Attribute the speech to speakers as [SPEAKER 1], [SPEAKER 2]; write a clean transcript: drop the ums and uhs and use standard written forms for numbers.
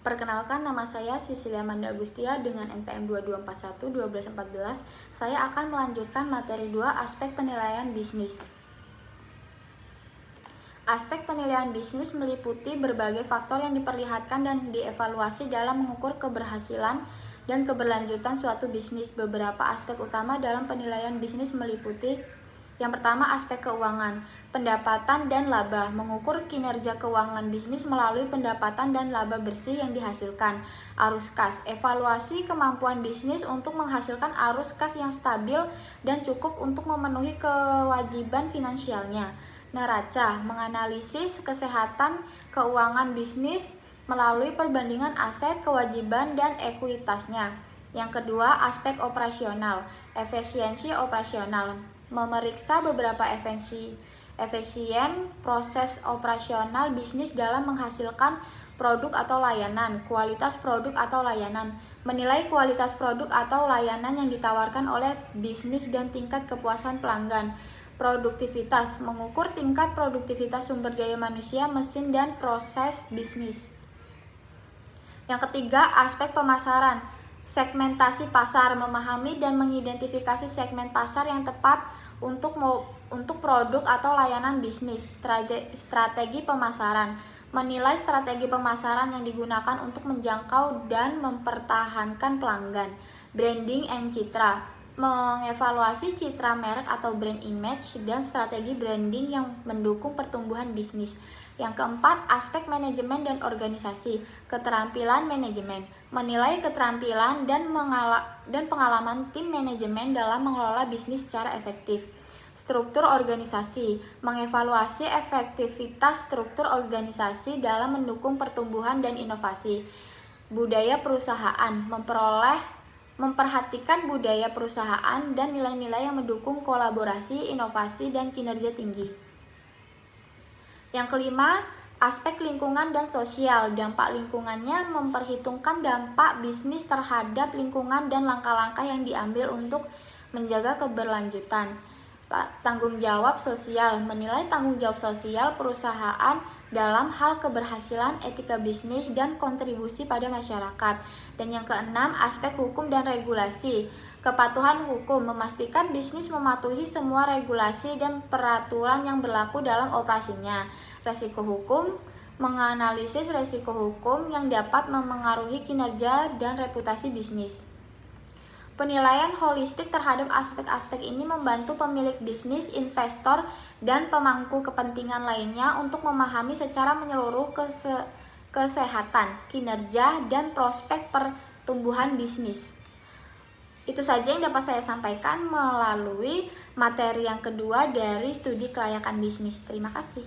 [SPEAKER 1] Perkenalkan, nama saya Sisilia Manda Agustia dengan NPM 2241-1214. Saya akan melanjutkan materi 2 aspek penilaian bisnis. Aspek penilaian bisnis meliputi berbagai faktor yang diperlihatkan dan dievaluasi dalam mengukur keberhasilan dan keberlanjutan suatu bisnis. Beberapa aspek utama dalam penilaian bisnis meliputi: yang pertama, aspek keuangan, pendapatan dan laba. Mengukur kinerja keuangan bisnis melalui pendapatan dan laba bersih yang dihasilkan. Arus kas, evaluasi kemampuan bisnis untuk menghasilkan arus kas yang stabil dan cukup untuk memenuhi kewajiban finansialnya. Neraca, menganalisis kesehatan keuangan bisnis melalui perbandingan aset, kewajiban, dan ekuitasnya. Yang kedua, aspek operasional, efisiensi operasional, memeriksa beberapa efisien proses operasional bisnis dalam menghasilkan produk atau layanan, kualitas produk atau layanan, menilai kualitas produk atau layanan yang ditawarkan oleh bisnis dan tingkat kepuasan pelanggan. Produktivitas, mengukur tingkat produktivitas sumber daya manusia, mesin, dan proses bisnis. Yang ketiga, aspek pemasaran, segmentasi pasar, memahami dan mengidentifikasi segmen pasar yang tepat untuk produk atau layanan bisnis. Strategi pemasaran, menilai strategi pemasaran yang digunakan untuk menjangkau dan mempertahankan pelanggan. Branding and citra, mengevaluasi citra merek atau brand image dan strategi branding yang mendukung pertumbuhan bisnis. Yang keempat, aspek manajemen dan organisasi, keterampilan manajemen, menilai keterampilan dan pengalaman tim manajemen dalam mengelola bisnis secara efektif. Struktur organisasi, mengevaluasi efektivitas struktur organisasi dalam mendukung pertumbuhan dan inovasi. Budaya perusahaan, memperhatikan budaya perusahaan dan nilai-nilai yang mendukung kolaborasi, inovasi, dan kinerja tinggi. Yang kelima, aspek lingkungan dan sosial. Dampak lingkungannya memperhitungkan dampak bisnis terhadap lingkungan dan langkah-langkah yang diambil untuk menjaga keberlanjutan. Tanggung jawab sosial, menilai tanggung jawab sosial perusahaan dalam hal keberhasilan, etika bisnis, dan kontribusi pada masyarakat. Dan yang keenam, aspek hukum dan regulasi, kepatuhan hukum, memastikan bisnis mematuhi semua regulasi dan peraturan yang berlaku dalam operasinya. Resiko hukum, menganalisis resiko hukum yang dapat memengaruhi kinerja dan reputasi bisnis. Penilaian holistik terhadap aspek-aspek ini membantu pemilik bisnis, investor, dan pemangku kepentingan lainnya untuk memahami secara menyeluruh kesehatan, kinerja, dan prospek pertumbuhan bisnis. Itu saja yang dapat saya sampaikan melalui materi yang kedua dari studi kelayakan bisnis. Terima kasih.